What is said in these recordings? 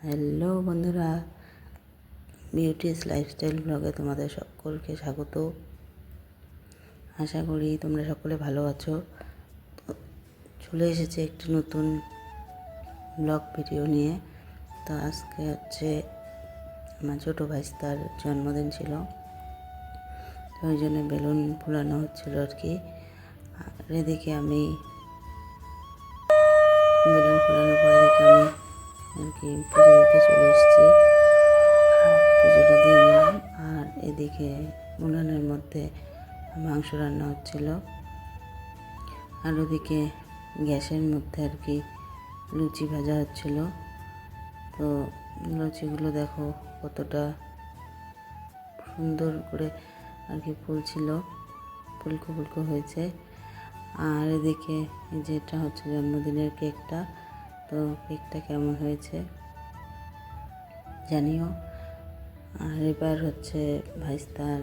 Hello বন্ধুরা, beauties lifestyle ব্লগে তোমাদের সকলকে স্বাগত। আশা করি তোমরা সকলে ভালো আছো। চলে এসেছে একটি নতুন ব্লগ ভিডিও নিয়ে। তো আজকে হচ্ছে আমার ছোটো ভাইস্তার জন্মদিন ছিল, তো ওই জন্য বেলুন ফুলানো হচ্ছিলো আর কি। আর এদিকে আমি বেলুন ফুলানোর পরে দেখে আমি আর কি পুজো দিতে চলে এসেছি। পুজোটা দিয়ে নিলাম। আর এদিকে উনানের মধ্যে মাংস রান্না হচ্ছিল, আর ওদিকে গ্যাসের মধ্যে আর কি লুচি ভাজা হচ্ছিল। তো লুচিগুলো দেখো কতটা সুন্দর করে আর কি ফুলছিল, ফুলকো ফুলকো হয়েছে। আর এদিকে যেটা হচ্ছে জন্মদিনের কেকটা, তো কেকটা কেমন হয়েছে জানিও। আর এবার হচ্ছে ভাইস্তার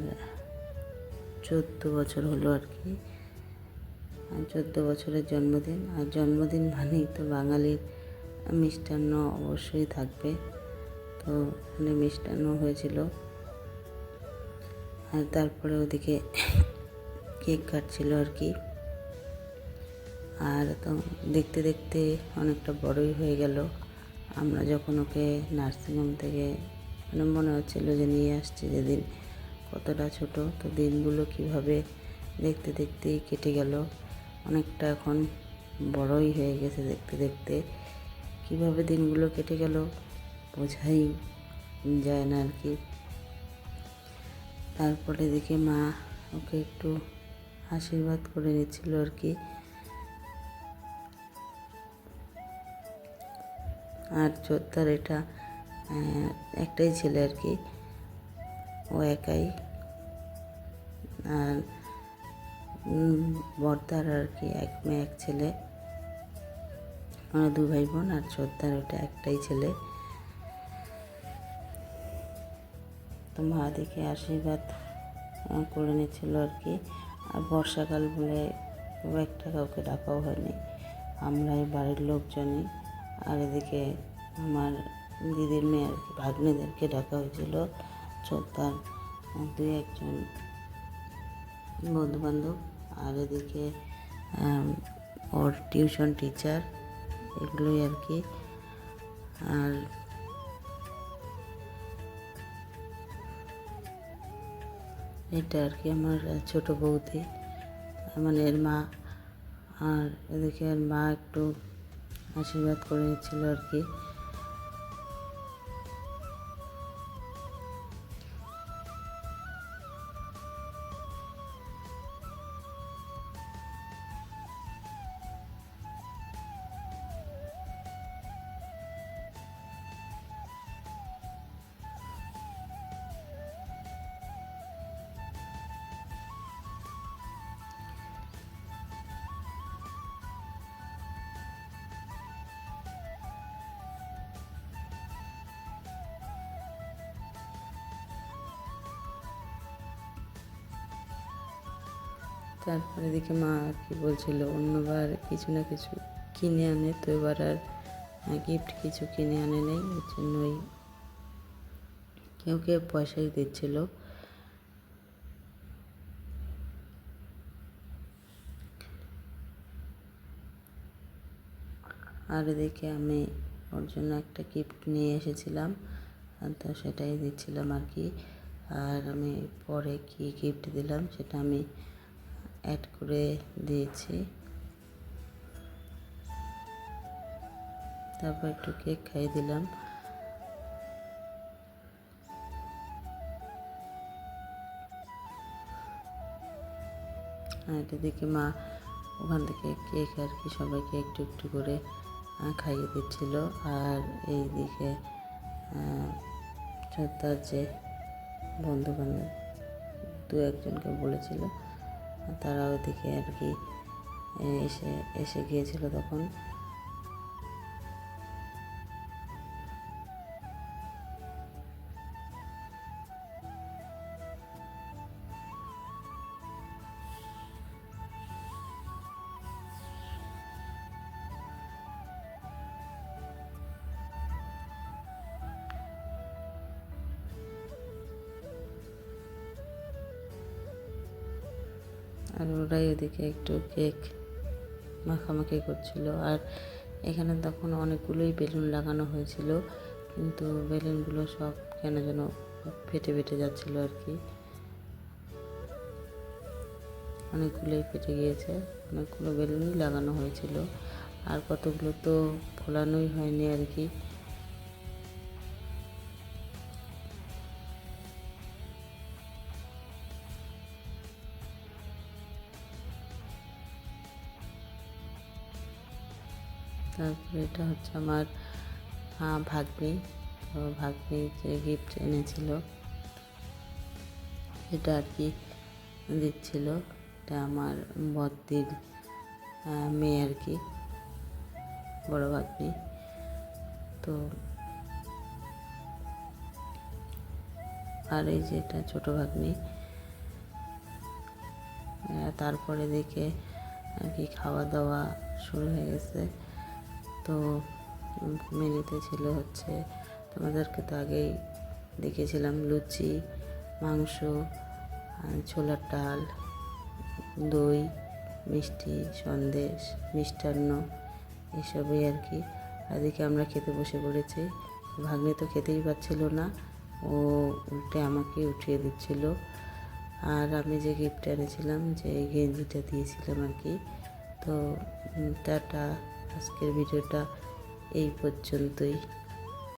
14 বছর হলো আর কি, 14 বছরের জন্মদিন। আর জন্মদিন মানেই তো বাঙালির মিষ্টান্ন অবশ্যই থাকবে। তো এখানে মিষ্টান্ন হয়েছিল, আর তারপরে ওদিকে কেক কাটছিল আর কি। আর তো দেখতে দেখতে অনেকটা বড়ই হয়ে গেল। আমরা যখন ওকে নার্সিংহোম থেকে মনে হচ্ছিলো যে নিয়ে আসছি যেদিন, কতটা ছোট। তো দিনগুলো কিভাবে দেখতে দেখতেই কেটে গেল, অনেকটা এখন বড়ই হয়ে গেছে। দেখতে দেখতে কিভাবে দিনগুলো কেটে গেল বোঝাই যায় না আর কি। তারপরে দেখে মা ওকে একটু আশীর্বাদ করে নিচ্ছিল আর কি। আর ছোট্টার এটা একটাই ছেলে আর কি, ও একাই। আর বড়দার আর কি এক মেয়ে এক ছেলে, আমরা 2 ভাই বোন। আর ছোটদার ওটা একটাই ছেলে। তো মা দেখে আশীর্বাদ করে নিচ্ছিল আর কি। আর বর্ষাকাল বলে খুব একটা কাউকে ডাকাও হয়নি, আমরা এই বাড়ির লোকজনই। আর এদিকে আমার দিদির মেয়ে আর কি ভাগ্নেদেরকে ডাকা হয়েছিল, ছোটদার 2-1 বন্ধুবান্ধব। আর এদিকে ওর টিউশন টিচার, এগুলোই আর কি। আর এটা আর কি আমার ছোটো বৌদি, মানে এর মা। আর এদিকে এর মা একটু আশীর্বাদ করে নিচ্ছিল আর কি। তারপরে দেখে মা আর কি বলছিল অন্যবার কিছু না কিছু কিনে আনে, তো এবার আর গিফট কিছু কিনে আনে নেই, এর জন্যই কেউ কেউ পয়সাই দিচ্ছিল। আর এদিকে আমি ওর জন্য একটা গিফট নিয়ে এসেছিলাম, তো সেটাই দিচ্ছিলাম আর কি। আর আমি পরে কি গিফট দিলাম সেটা আমি অ্যাড করে দিয়েছি। তারপর একটু কেক খাইয়ে দিলাম। আর এদিকে মা ওখান থেকে কেক আর কি সবাইকে একটু একটু করে খাইয়ে দিচ্ছিল। আর এইদিকে ছোটদার যে বন্ধুবান্ধব 2-1জনকে বলেছিল, তারা ওইদিকে আর কি এসে গিয়েছিল তখন। আর ওরাই ওদিকে একটু কেক মাখামাখি করছিল। আর এখানে তখন অনেকগুলোই বেলুন লাগানো হয়েছিল, কিন্তু বেলুনগুলো সব কেন যেন ফেটে ফেটে যাচ্ছিলো আর কি। অনেকগুলোই ফেটে গিয়েছে, অনেকগুলো বেলুনই লাগানো হয়েছিল, আর কতগুলো তো ফোলানোই হয়নি আর কি। তারপরে এটা হচ্ছে আমার ভাগ্নি। তো ভাগ্নি যে গিফট এনেছিল এটা আর কি দিচ্ছিল। এটা আমার বদ্দির মেয়ে আর কি, বড় ভাগ্নি। তো আর এই যে এটা ছোটো ভাগ্নি। তারপরে দেখে আর কি খাওয়া দাওয়া শুরু হয়ে গেছে। তো মেনুতে ছিল হচ্ছে, তোমাদেরকে তো আগেই দেখেছিলাম, লুচি, মাংস, ছোলার ডাল, দই, মিষ্টি, সন্দেশ, মিষ্টান্ন, এসবই আর কি। এদিকে আমরা খেতে বসে পড়েছি। ভাগ্নে তো খেতেই পাচ্ছিল না, ও উল্টে আমাকে উঠিয়ে দিচ্ছিল। আর আমি যে গিফট এনেছিলাম, যে গেঞ্জিটা দিয়েছিলাম আর কি। তো টাটা, আজকের ভিডিওটা এই পর্যন্তই।